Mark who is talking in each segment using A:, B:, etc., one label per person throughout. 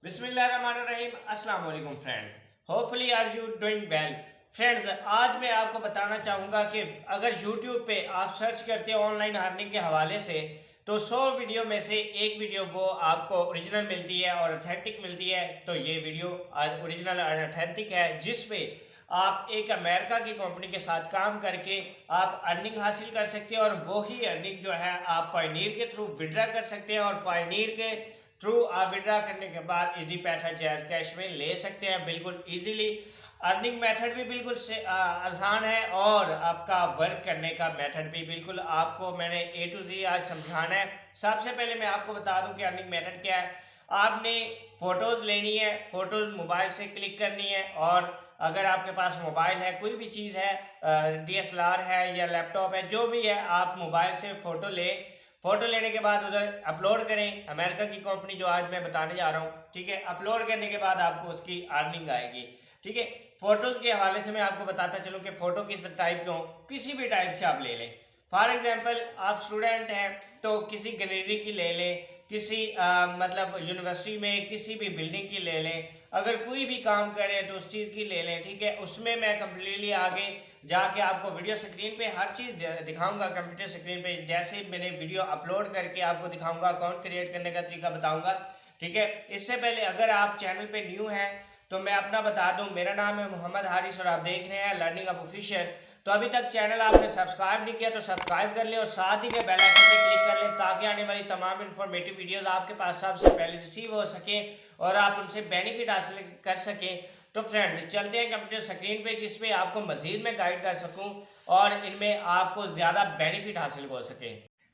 A: बिस्मिल्लाहिर्रहमानिर्रहीम अस्सलाम वालेकुम friends, hopefully are you doing well. Friends, आज मैं आपको बताना चाहूँगा कि अगर यूट्यूब पे आप सर्च करते हैं ऑनलाइन अर्निंग के हवाले से तो 100 वीडियो में से एक वीडियो वो आपको ओरिजिनल मिलती है और ऑथेंटिक मिलती है। तो ये वीडियो ओरिजिनल और ऑथेंटिक है, जिसपे आप एक अमेरिका की कंपनी के साथ काम करके आप अर्निंग हासिल कर सकते हैं और वही अर्निंग जो है आप पायनीर के थ्रू विड्रा कर सकते हैं और पायनीर के थ्रू आप विड्रा करने के बाद इजी पैसा जैज कैश में ले सकते हैं बिल्कुल इजीली। अर्निंग मेथड भी बिल्कुल से आसान है और आपका वर्क करने का मेथड भी बिल्कुल आपको मैंने ए टू जी आज समझाना है। सबसे पहले मैं आपको बता दूं कि अर्निंग मेथड क्या है। आपने फ़ोटोज़ लेनी है, फ़ोटोज़ मोबाइल से क्लिक करनी है और अगर आपके पास मोबाइल है, कोई भी चीज़ है, डीएसएलआर है या लैपटॉप है, जो भी है, आप मोबाइल से फ़ोटो फ़ोटो लेने के बाद उधर अपलोड करें। अमेरिका की कंपनी जो आज मैं बताने जा रहा हूँ, ठीक है। अपलोड करने के बाद आपको उसकी अर्निंग आएगी, ठीक है। फ़ोटोज़ के हवाले से मैं आपको बताता चलूँ कि फ़ोटो किस टाइप के हों, किसी भी टाइप के आप ले लें। फॉर एग्जांपल आप स्टूडेंट हैं तो किसी गैलरी की ले लें, किसी मतलब यूनिवर्सिटी में किसी भी बिल्डिंग की ले लें। अगर कोई भी काम करें तो उस चीज़ की ले लें, ठीक है। उसमें मैं कम्प्लीटली आगे जाके आपको वीडियो स्क्रीन पे हर चीज़ दिखाऊंगा। कंप्यूटर स्क्रीन पे जैसे मैंने वीडियो अपलोड करके आपको दिखाऊंगा, अकाउंट क्रिएट करने का तरीका बताऊंगा, ठीक है। इससे पहले अगर आप चैनल पे न्यू हैं तो मैं अपना बता दूं, मेरा नाम है मोहम्मद हारिस और आप देख रहे हैं लर्निंग अब ऑफिशियल। तो अभी तक चैनल आपने सब्सक्राइब नहीं किया तो सब्सक्राइब कर लें और साथ ही में बेल आइकन पे क्लिक कर लें ताकि आने वाली तमाम इन्फॉर्मेटिव वीडियोस आपके पास सबसे पहले रिसीव हो सके और आप उनसे बेनिफिट हासिल कर सकें। तो फ्रेंड्स, चलते हैं कंप्यूटर स्क्रीन पे जिसमें आपको मजीद मैं गाइड कर सकूं और इनमें आपको ज़्यादा बेनिफिट हासिल हो सके।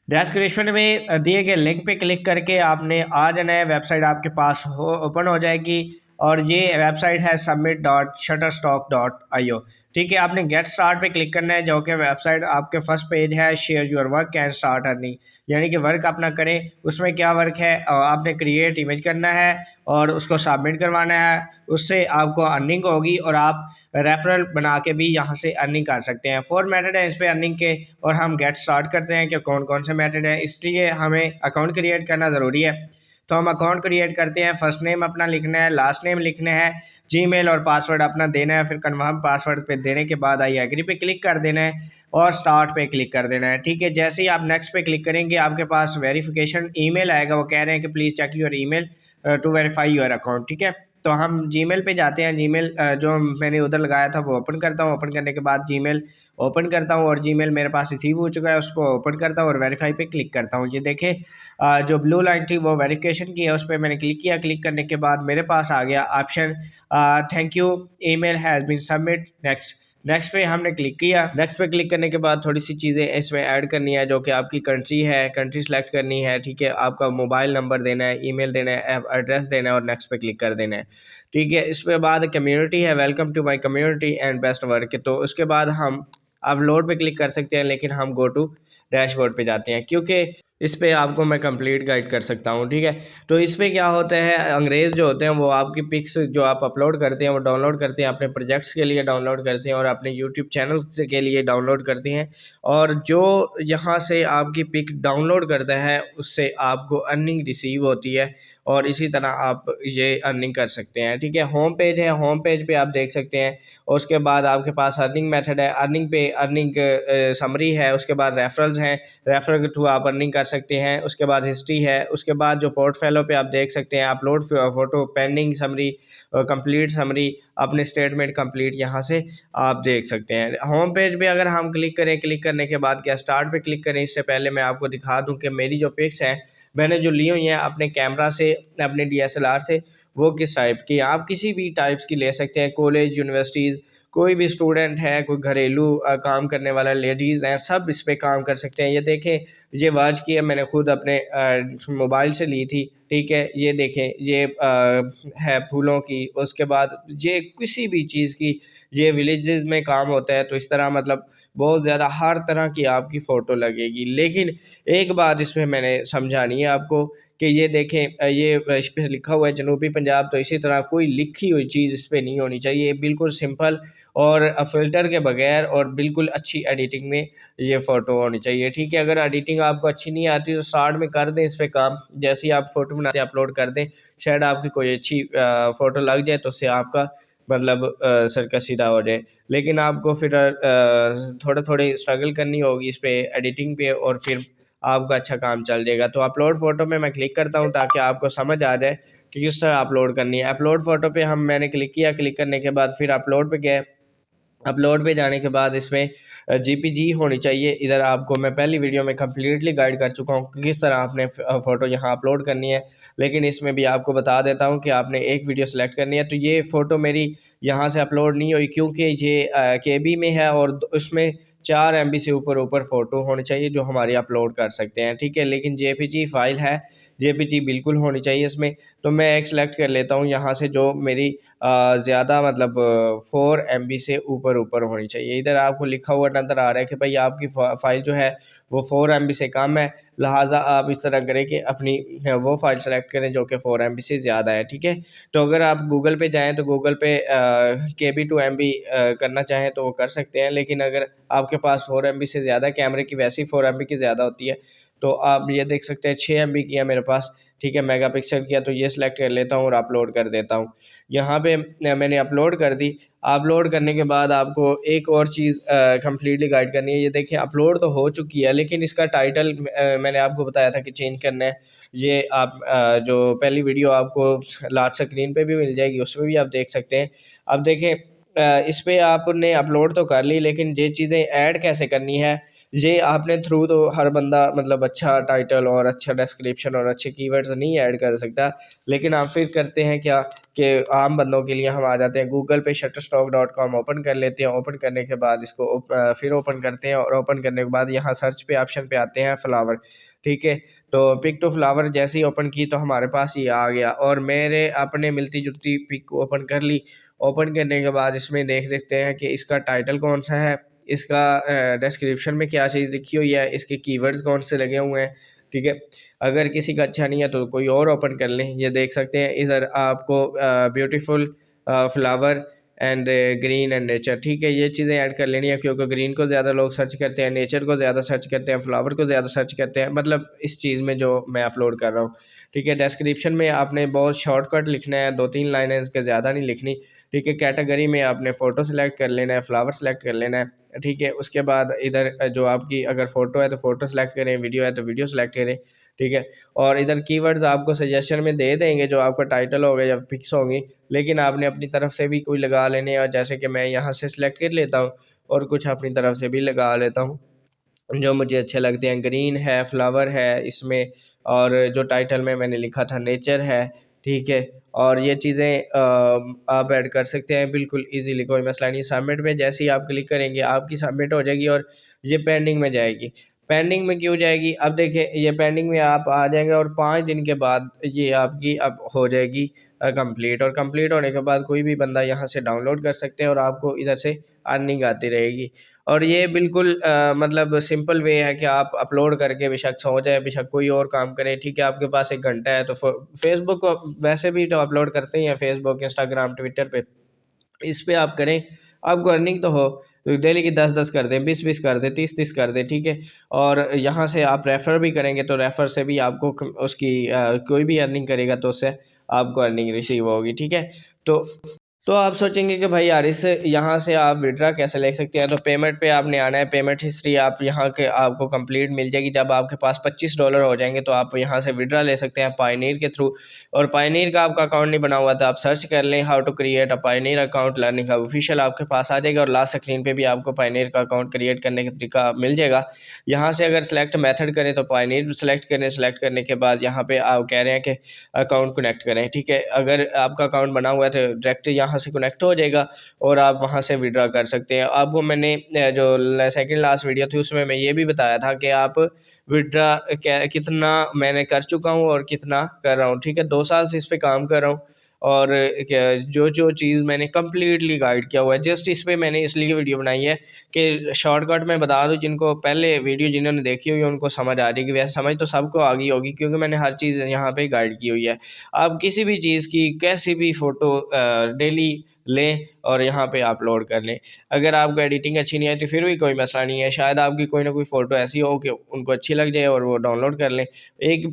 A: डिस्क्रिप्शन में दिए गए लिंक पे क्लिक करके आपने आ जाना है, वेबसाइट आपके पास ओपन हो जाएगी और ये वेबसाइट है summit.shutterstock.io, ठीक है। आपने गेट स्टार्ट पे क्लिक करना है जो कि वेबसाइट आपके फर्स्ट पेज है। Share your work can start earning, यानी कि वर्क अपना करें। उसमें क्या वर्क है, आपने क्रिएट इमेज करना है और उसको सबमिट करवाना है, उससे आपको अर्निंग होगी और आप रेफरल बना के भी यहाँ से अर्निंग कर सकते हैं। 4 मेथड है इस पर अर्निंग के और हम गेट स्टार्ट करते हैं कि कौन कौन से मेथड है। इसलिए हमें अकाउंट क्रिएट करना ज़रूरी है, तो हम अकाउंट क्रिएट करते हैं। फर्स्ट नेम अपना लिखना है, लास्ट नेम लिखना है, जीमेल और पासवर्ड अपना देना है। फिर कन्फर्म पासवर्ड पे देने के बाद आई एग्री पे क्लिक कर देना है और स्टार्ट पे क्लिक कर देना है, ठीक है। जैसे ही आप नेक्स्ट पे क्लिक करेंगे आपके पास वेरिफिकेशन ईमेल आएगा। वो कह रहे हैं कि please check your email to verify your account, ठीक है। तो हम जीमेल पे जाते हैं। जीमेल जो मैंने उधर लगाया था वो ओपन करता हूँ। ओपन करने के बाद जीमेल ओपन करता हूँ और जीमेल मेरे पास रिसीव हो चुका है, उसको ओपन करता हूँ और वेरीफाई पे क्लिक करता हूँ। ये देखें, जो ब्लू लाइन थी वो वेरिफिकेशन की है, उस पर मैंने क्लिक किया। क्लिक करने के बाद मेरे पास आ गया option thank you email has been submit, next पे हमने क्लिक किया। नेक्स्ट पे क्लिक करने के बाद थोड़ी सी चीज़ें इसमें ऐड करनी है, जो कि आपकी कंट्री है, कंट्री सेलेक्ट करनी है, ठीक है। आपका मोबाइल नंबर देना है, ईमेल देना है, एड्रेस देना है और नेक्स्ट पे क्लिक कर देना है, ठीक है। इसके बाद कम्युनिटी है, welcome to my community and best work. तो उसके बाद हम अपलोड पे क्लिक कर सकते हैं, लेकिन हम गो टू डैशबोर्ड पे जाते हैं क्योंकि इस पे आपको मैं कंप्लीट गाइड कर सकता हूँ, ठीक है। तो इस पे क्या होता है, अंग्रेज़ जो होते हैं वो आपकी पिक्स जो आप अपलोड करते हैं वो डाउनलोड करते हैं, अपने प्रोजेक्ट्स के लिए डाउनलोड करते हैं और अपने यूट्यूब चैनल के लिए डाउनलोड करते हैं। और जो यहाँ से आपकी पिक डाउनलोड करता है उससे आपको अर्निंग रिसीव होती है और इसी तरह आप ये अर्निंग कर सकते हैं, ठीक है। होम पेज है, होम पेज पे आप देख सकते हैं। और उसके बाद आपके पास अर्निंग मेथड है, अर्निंग पे अर्निंग समरी है। उसके बाद रेफरल्स हैं, रेफरल के थ्रू आप अर्निंग कर सकते हैं। उसके बाद हिस्ट्री है। उसके बाद जो पोर्टफोलियो पे आप देख सकते हैं upload photo, pending summary, complete summary, अपने स्टेटमेंट कंप्लीट यहाँ से आप देख सकते हैं। होम पेज पे अगर हम क्लिक करें, क्लिक करने के बाद क्या स्टार्ट पे क्लिक करें, इससे पहले मैं आपको दिखा दूँ कि मेरी जो पिक्स हैं मैंने जो ली हुई हैं अपने कैमरा से, अपने डीएसएलआर से, वो किस टाइप की, आप किसी भी टाइप्स की ले सकते हैं। कॉलेज, यूनिवर्सिटीज़, कोई भी स्टूडेंट है, कोई घरेलू काम करने वाला लेडीज़ हैं, सब इस पे काम कर सकते हैं। ये देखें, ये वॉच की है, मैंने खुद अपने मोबाइल से ली थी, ठीक है। ये देखें, ये है फूलों की। उसके बाद ये किसी भी चीज़ की, ये विलेजेस में काम होता है। तो इस तरह मतलब बहुत ज़्यादा हर तरह की आपकी फ़ोटो लगेगी। लेकिन एक बात इसमें मैंने समझानी है आपको कि ये देखें, ये इस पे लिखा हुआ है जनूबी पंजाब, तो इसी तरह कोई लिखी हुई चीज़ इस पे नहीं होनी चाहिए। बिल्कुल सिंपल और फ़िल्टर के बगैर और बिल्कुल अच्छी एडिटिंग में ये फ़ोटो होनी चाहिए, ठीक है। अगर एडिटिंग आपको अच्छी नहीं आती तो स्टार्ट में कर दें इस पे काम। जैसे ही आप फ़ोटो बनाते अपलोड कर दें, शायद आपकी कोई अच्छी फ़ोटो लग जाए तो उससे आपका मतलब सर का सीधा हो जाए। लेकिन आपको फिर थोड़े थोड़े स्ट्रगल करनी होगी इस पे एडिटिंग पे, और फिर आपका अच्छा काम चल जाएगा। तो अपलोड फ़ोटो में मैं क्लिक करता हूँ ताकि आपको समझ आ जाए कि किस तरह अपलोड करनी है। अपलोड फ़ोटो पे मैंने क्लिक किया, क्लिक करने के बाद फिर अपलोड पे गए। अपलोड पे जाने के बाद इसमें जेपीजी होनी चाहिए। इधर आपको मैं पहली वीडियो में कम्प्लीटली गाइड कर चुका हूँ कि किस तरह आपने फ़ोटो यहाँ अपलोड करनी है, लेकिन इसमें भी आपको बता देता हूँ कि आपने एक वीडियो सेलेक्ट करनी है। तो ये फ़ोटो मेरी यहाँ से अपलोड नहीं हुई क्योंकि ये केबी में है और उसमें 4 MB से ऊपर फ़ोटो होनी चाहिए जो हमारी अपलोड कर सकते हैं, ठीक है। लेकिन जेपीजी फ़ाइल है, जेपीजी बिल्कुल होनी चाहिए इसमें। तो मैं एक सेलेक्ट कर लेता हूँ यहाँ से जो मेरी ज़्यादा मतलब 4 MB से ऊपर होनी चाहिए। इधर आपको लिखा हुआ नज़र आ रहा है कि भाई आपकी फ़ाइल जो है वो 4 MB से कम है, लिहाजा आप इस तरह करें कि अपनी वो फ़ाइल सेलेक्ट करें जो कि 4 MB से ज़्यादा है, ठीक है। तो अगर आप गूगल पे जाएँ तो गूगल पे KB टू MB करना चाहें तो वो कर सकते हैं, लेकिन अगर आपके पास 4 MB से ज़्यादा कैमरे की वैसे ही 4 MB की ज़्यादा होती है, तो आप ये देख सकते हैं 6 MB की है मेरे पास, ठीक है, मेगापिक्सल की है। तो ये सिलेक्ट कर लेता हूँ और अपलोड कर देता हूँ। यहाँ पे मैंने अपलोड कर दी। अपलोड करने के बाद आपको एक और चीज़ कंप्लीटली गाइड करनी है। ये देखिए अपलोड तो हो चुकी है, लेकिन इसका टाइटल मैंने आपको बताया था कि चेंज करना है। ये आप जो पहली वीडियो आपको लास्ट स्क्रीन पे भी मिल जाएगी, उसमें भी आप देख सकते हैं। अब देखें इस पे आपने अपलोड तो कर ली, लेकिन ये चीज़ें ऐड कैसे करनी है, ये आपने थ्रू तो हर बंदा मतलब अच्छा टाइटल और अच्छा डिस्क्रिप्शन और अच्छे कीवर्ड्स नहीं ऐड कर सकता। लेकिन आप फिर करते हैं क्या कि आम बंदों के लिए हम आ जाते हैं गूगल पे shutterstock.com ओपन कर लेते हैं। ओपन करने के बाद इसको फिर ओपन करते हैं, और ओपन करने के बाद यहाँ सर्च पे ऑप्शन पे आते हैं फ्लावर, ठीक है। तो पिक टू फ्लावर जैसे ही ओपन की तो हमारे पास ये आ गया, और मेरे अपने मिलती जुलती पिक को ओपन कर ली। ओपन करने के बाद इसमें देख लेते हैं कि इसका टाइटल कौन सा है, इसका डिस्क्रिप्शन में क्या चीज़ लिखी हुई है, इसके कीवर्ड्स कौन से लगे हुए हैं, ठीक है। अगर किसी का अच्छा नहीं है तो कोई और ओपन कर लें। ये देख सकते हैं इधर आपको beautiful flower and green and nature, ठीक है, ये चीज़ें ऐड कर लेनी है क्योंकि ग्रीन को ज़्यादा लोग सर्च करते हैं, नेचर को ज़्यादा सर्च करते हैं, फ्लावर को ज़्यादा सर्च करते हैं, मतलब इस चीज़ में जो मैं अपलोड कर रहा हूँ, ठीक है। डिस्क्रिप्शन में आपने बहुत शॉर्टकट लिखना है, 2-3 लाइनें, इसके ज़्यादा नहीं लिखनी, ठीक है। कैटेगरी में आपने फ़ोटो सेलेक्ट कर लेना है, फ्लावर सेलेक्ट कर लेना है, ठीक है। उसके बाद इधर जो आपकी अगर फ़ोटो है तो फ़ोटो सेलेक्ट करें, वीडियो है तो वीडियो सेलेक्ट करें, ठीक है। और इधर कीवर्ड्स आपको सजेशन में दे देंगे जो आपका टाइटल होगा या पिक्स होंगी, लेकिन आपने अपनी तरफ से भी कोई लगा लेने हैं। और जैसे कि मैं यहाँ से सिलेक्ट कर लेता हूँ और कुछ अपनी तरफ से भी लगा लेता हूँ जो मुझे अच्छे लगते हैं। ग्रीन है, फ्लावर है इसमें, और जो टाइटल में मैंने लिखा था नेचर है, ठीक है। और ये चीज़ें आप ऐड कर सकते हैं बिल्कुल ईज़िली, कोई मसला नहीं। सबमिट में जैसे ही आप क्लिक करेंगे आपकी सबमिट हो जाएगी और ये पेंडिंग में जाएगी। पेंडिंग में क्यों जाएगी, अब देखिए ये पेंडिंग में आप आ जाएंगे और 5 दिन के बाद ये आपकी अब हो जाएगी कंप्लीट। और कंप्लीट होने के बाद कोई भी बंदा यहाँ से डाउनलोड कर सकते हैं और आपको इधर से अर्निंग आती रहेगी। और ये बिल्कुल मतलब सिंपल वे है कि आप अपलोड करके बेशक सो जाए, बेशक कोई और काम करें, ठीक है। आपके पास 1 घंटा है तो फेसबुक को वैसे भी तो अपलोड करते ही हैं, फेसबुक, इंस्टाग्राम, ट्विटर पे, इस पे आप करें, आपको अर्निंग तो हो। डेली की 10-10 कर दें, 20-20 कर दें, 30-30 कर दें, ठीक है। और यहाँ से आप रेफ़र भी करेंगे तो रेफ़र से भी आपको उसकी कोई भी अर्निंग करेगा तो उससे आपको अर्निंग रिसीव होगी, ठीक है। तो आप सोचेंगे कि भाई यार इस यहाँ से आप विड्रा कैसे ले सकते हैं, तो पेमेंट पे आपने आना है। पेमेंट हिस्ट्री आप यहाँ के आपको कंप्लीट मिल जाएगी। जब आपके पास $25 हो जाएंगे तो आप यहाँ से विड्रा ले सकते हैं पायनीर के थ्रू। और पायनीर का आपका अकाउंट नहीं बना हुआ था, आप सर्च कर लें how to create a pioneer account learning hub official, आपके पास आ जाएगा और लास्ट स्क्रीन पे भी आपको पायनीर का अकाउंट क्रिएट करने का तरीका मिल जाएगा। यहाँ से अगर सेलेक्ट मेथड करें तो पायनीर सेलेक्ट करें, सेलेक्ट करने के बाद यहाँ पे आप कह रहे हैं कि अकाउंट कनेक्ट करें, ठीक है। अगर आपका अकाउंट बना हुआ है तो डायरेक्ट यहाँ से कनेक्ट हो जाएगा और आप वहाँ से विड्रा कर सकते हैं। आपको मैंने जो सेकंड लास्ट वीडियो थी उसमें मैं ये भी बताया था कि आप विड्रा कितना मैंने कर चुका हूँ और कितना कर रहा हूँ, ठीक है। 2 साल से इस पे काम कर रहा हूँ और जो जो चीज़ मैंने कम्प्लीटली गाइड किया हुआ है। जस्ट इस पर मैंने इसलिए वीडियो बनाई है कि शॉर्टकट में बता दूँ, जिनको पहले वीडियो जिन्होंने देखी हुई है उनको समझ आ रही है कि वैसे समझ तो सबको आ गई होगी, क्योंकि मैंने हर चीज़ यहाँ पे गाइड की हुई है। आप किसी भी चीज़ की कैसी भी फ़ोटो डेली लें और यहाँ पे अपलोड कर लें। अगर आपको एडिटिंग अच्छी नहीं आई तो फिर भी कोई मसला नहीं है, शायद आपकी कोई ना कोई फ़ोटो ऐसी हो कि उनको अच्छी लग जाए और वो डाउनलोड कर लें। एक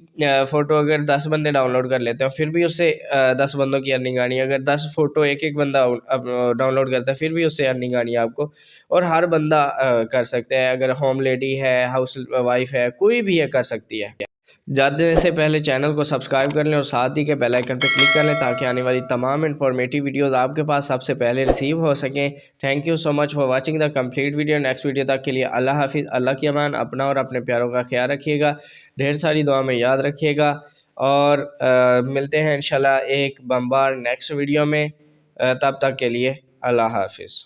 A: फ़ोटो अगर 10 बंदे डाउनलोड कर लेते हैं फिर भी उससे 10 बंदों की अर्निंग आनी है। अगर 10 फ़ोटो एक बंदा डाउनलोड करता है फिर भी उससे अर्निंग आनी है आपको। और हर बंदा कर सकता है, अगर होम लेडी है, हाउस वाइफ है, कोई भी है कर सकती है। जाने से पहले चैनल को सब्सक्राइब कर लें और साथ ही के बेल आइकन पर क्लिक कर लें ताकि आने वाली तमाम इन्फॉर्मेटिव वीडियोस आपके पास सबसे पहले रिसीव हो सकें। Thank you so much for watching the complete video. Next video तक के लिए अल्लाह हाफिज़। अल्लाह की अमान। अपना और अपने प्यारों का ख्याल रखिएगा, ढेर सारी दुआ में याद रखिएगा और मिलते हैं इंशाल्लाह एक बम्बार नेक्स्ट वीडियो में। तब तक के लिए अल्लाह हाफिज़।